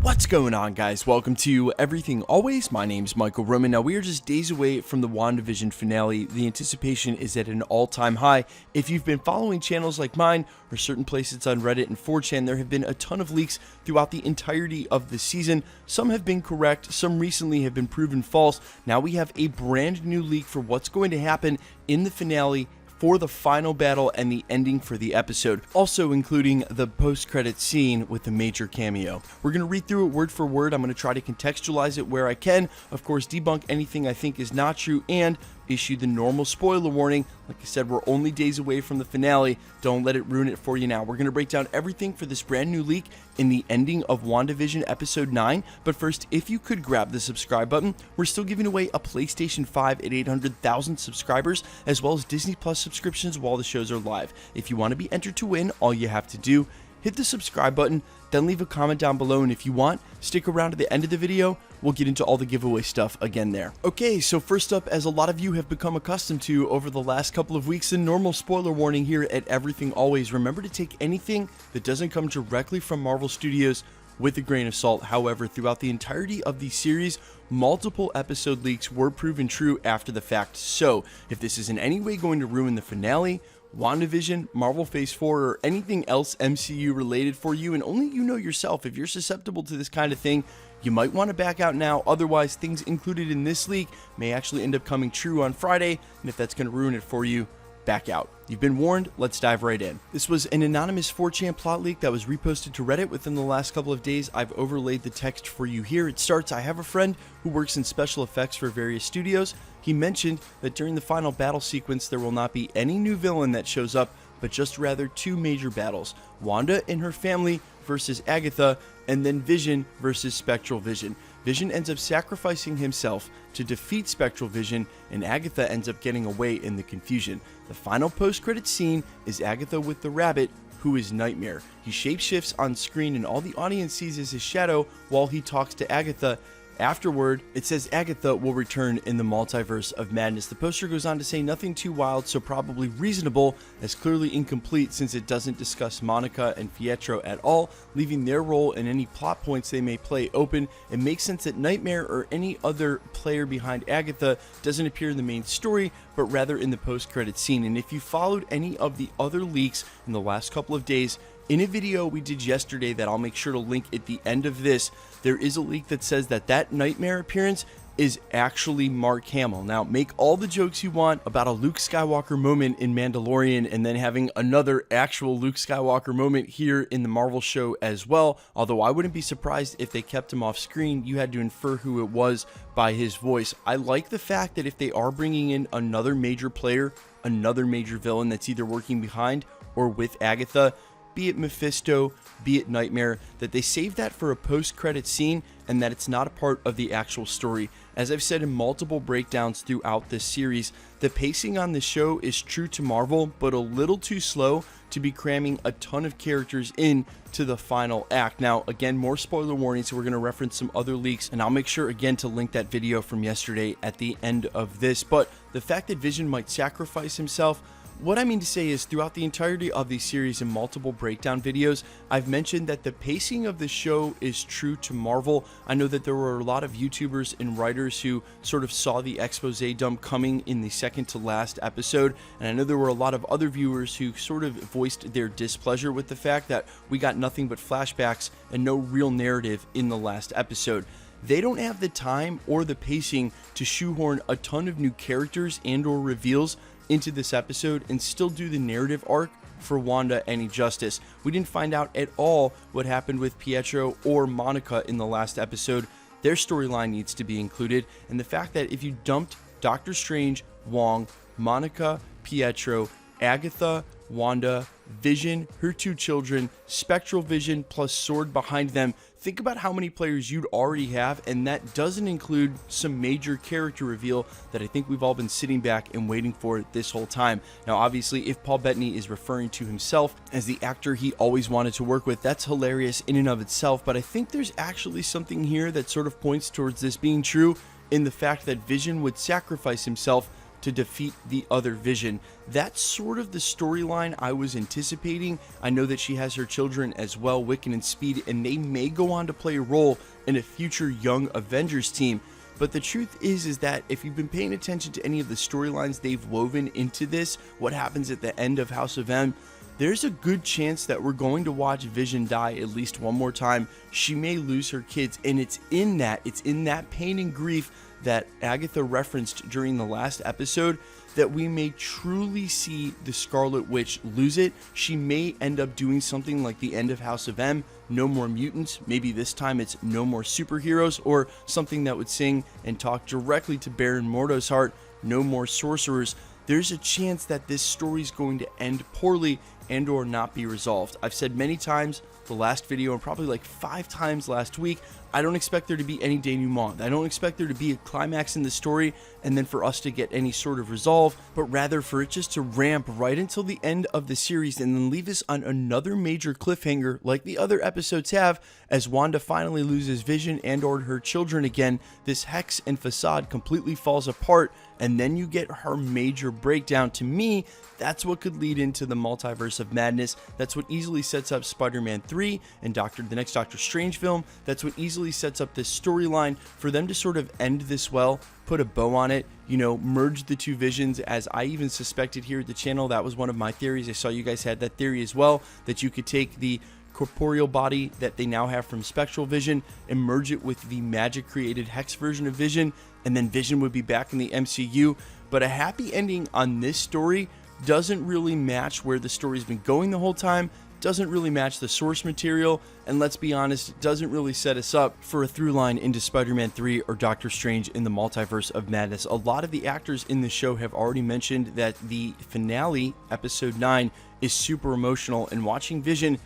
What's going on, guys? Welcome to Everything Always. My name's Michael Roman. Now, we are just days away from the WandaVision finale. The anticipation is at an all-time high. If you've been following channels like mine or certain places on Reddit and 4chan, there have been a ton of leaks throughout the entirety of the season. Some have been correct, some recently have been proven false. Now we have a brand new leak for what's going to happen in the finale for the final battle and the ending for the episode, also including the post-credit scene with the major cameo. We're going to read through it word for word. I'm going to try to contextualize it where I can, of course debunk anything I think is not true, and issue the normal spoiler warning. Like I said, we're only days away from the finale. Don't let it ruin it for you now. We're going to break down everything for this brand new leak in the ending of WandaVision Episode 9. But first, if you could grab the subscribe button, we're still giving away a PlayStation 5 at 800,000 subscribers, as well as Disney Plus subscriptions while the shows are live. If you want to be entered to win, all you have to do, hit the subscribe button, then leave a comment down below, and if you want, stick around to the end of the video. We'll get into all the giveaway stuff again there. Okay, so first up, as a lot of you have become accustomed to over the last couple of weeks, the normal spoiler warning here at Everything Always. Remember to take anything that doesn't come directly from Marvel Studios with a grain of salt. However, throughout the entirety of the series, multiple episode leaks were proven true after the fact. So, if this is in any way going to ruin the finale, WandaVision, Marvel Phase 4, or anything else MCU related for you, and only you know yourself, if you're susceptible to this kind of thing, you might want to back out now. Otherwise, things included in this leak may actually end up coming true on Friday, and if that's going to ruin it for you, back out. You've been warned, let's dive right in. This was an anonymous 4chan plot leak that was reposted to Reddit within the last couple of days. I've overlaid the text for you here. It starts, I have a friend who works in special effects for various studios. He mentioned that during the final battle sequence, there will not be any new villain that shows up, but just rather two major battles. Wanda and her family versus Agatha, and then Vision versus Spectral Vision. Vision ends up sacrificing himself to defeat Spectral Vision, and Agatha ends up getting away in the confusion. The final post-credit scene is Agatha with the rabbit, who is Nightmare. He shapeshifts on screen, and all the audience sees is his shadow while he talks to Agatha. Afterward, it says Agatha will return in the multiverse of madness. The poster goes on to say nothing too wild, so probably reasonable, as clearly incomplete since it doesn't discuss Monica and Pietro at all, leaving their role and any plot points they may play open. It makes sense that Nightmare or any other player behind Agatha doesn't appear in the main story, but rather in the post-credit scene. And if you followed any of the other leaks in the last couple of days, in a video we did yesterday that I'll make sure to link at the end of this, there is a leak that says that Nightmare appearance is actually Mark Hamill. Now, make all the jokes you want about a Luke Skywalker moment in Mandalorian and then having another actual Luke Skywalker moment here in the Marvel show as well, although I wouldn't be surprised if they kept him off screen. You had to infer who it was by his voice. I like the fact that if they are bringing in another major player, another major villain that's either working behind or with Agatha, be it Mephisto, be it Nightmare, that they save that for a post-credit scene and that it's not a part of the actual story. As I've said in multiple breakdowns throughout this series, the pacing on the show is true to Marvel, but a little too slow to be cramming a ton of characters in to the final act. Now, again, more spoiler warnings, so we're going to reference some other leaks, and I'll make sure again to link that video from yesterday at the end of this. But the fact that Vision might sacrifice himself, what I mean to say is, throughout the entirety of these series in multiple breakdown videos, I've mentioned that the pacing of the show is true to Marvel. I know that there were a lot of YouTubers and writers who sort of saw the expose dump coming in the second to last episode, and I know there were a lot of other viewers who sort of voiced their displeasure with the fact that we got nothing but flashbacks and no real narrative in the last episode. They don't have the time or the pacing to shoehorn a ton of new characters and or reveals into this episode and still do the narrative arc for Wanda any justice. We didn't find out at all what happened with Pietro or Monica in the last episode. Their storyline needs to be included, and the fact that if you dumped Doctor Strange, Wong, Monica, Pietro, Agatha, Wanda, Vision, her two children, Spectral Vision plus S.W.O.R.D behind them, think about how many players you'd already have, and that doesn't include some major character reveal that I think we've all been sitting back and waiting for this whole time. Now, obviously, if Paul Bettany is referring to himself as the actor he always wanted to work with, that's hilarious in and of itself, but I think there's actually something here that sort of points towards this being true in the fact that Vision would sacrifice himself to to defeat the other Vision. That's sort of the storyline I was anticipating. I know that she has her children as well, Wiccan and Speed, and they may go on to play a role in a future Young Avengers team. But the truth is that if you've been paying attention to any of the storylines they've woven into this, what happens at the end of House of M, there's a good chance that we're going to watch Vision die at least one more time. She may lose her kids, and it's in that pain and grief that Agatha referenced during the last episode that we may truly see the Scarlet Witch lose it. She may end up doing something like the end of House of M, no more mutants, maybe this time it's no more superheroes, or something that would sing and talk directly to Baron Mordo's heart, no more sorcerers. There's a chance that this story is going to end poorly and or not be resolved. I've said many times the last video and probably like 5 times last week, I don't expect there to be any denouement. I don't expect there to be a climax in the story and then for us to get any sort of resolve, but rather for it just to ramp right until the end of the series and then leave us on another major cliffhanger like the other episodes have, as Wanda finally loses Vision and or her children again. This hex and facade completely falls apart, and then you get her major breakdown. To me, that's what could lead into the multiverse of madness. That's what easily sets up Spider-Man 3 and the next Doctor Strange film. That's what easily sets up this storyline for them to sort of end this well, put a bow on it, you know, merge the two Visions, as I even suspected here at the channel. That was one of my theories. I saw you guys had that theory as well, that you could take the corporeal body that they now have from Spectral Vision and merge it with the magic created Hex version of Vision, and then Vision would be back in the MCU. But a happy ending on this story doesn't really match where the story's been going the whole time, doesn't really match the source material, and let's be honest, it doesn't really set us up for a through line into Spider-Man 3 or Doctor Strange in the multiverse of madness. A lot of the actors in the show have already mentioned that the finale, episode 9, is super emotional, and watching Vision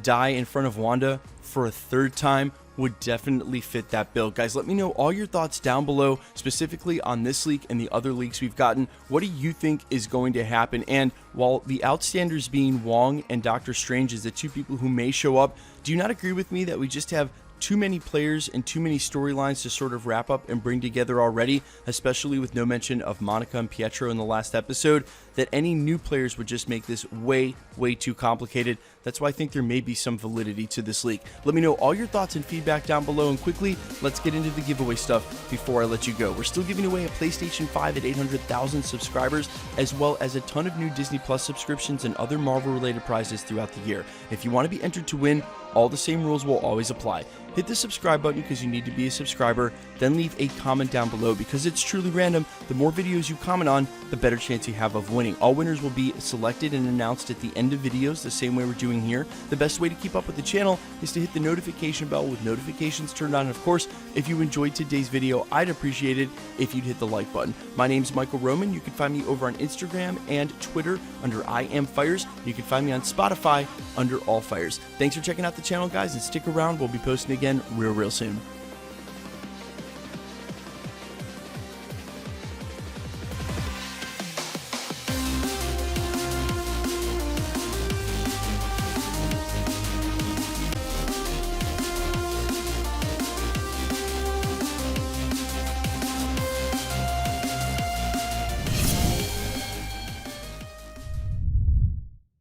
die in front of Wanda for a 3rd time would definitely fit that bill. Guys, let me know all your thoughts down below, specifically on this leak and the other leaks we've gotten. What do you think is going to happen? And while the outstanders being Wong and Doctor Strange is the 2 people who may show up, do you not agree with me that we just have too many players and too many storylines to sort of wrap up and bring together already, especially with no mention of Monica and Pietro in the last episode, that any new players would just make this way too complicated? That's why I think there may be some validity to this leak. Let me know all your thoughts and feedback down below, and quickly, let's get into the giveaway stuff before I let you go. We're still giving away a PlayStation 5 at 800,000 subscribers, as well as a ton of new Disney Plus subscriptions and other Marvel related prizes throughout the year. If you want to be entered to win, all the same rules will always apply. Hit the subscribe button because you need to be a subscriber, then leave a comment down below because it's truly random. The more videos you comment on, the better chance you have of winning. All winners will be selected and announced at the end of videos, the same way we're doing here. The best way to keep up with the channel is to hit the notification bell with notifications turned on. And of course, if you enjoyed today's video, I'd appreciate it if you'd hit the like button. My name's Michael Roman. You can find me over on Instagram and Twitter under I Am Fires. You can find me on Spotify under All Fires. Thanks for checking out the channel, guys, and stick around. We'll be posting again real soon.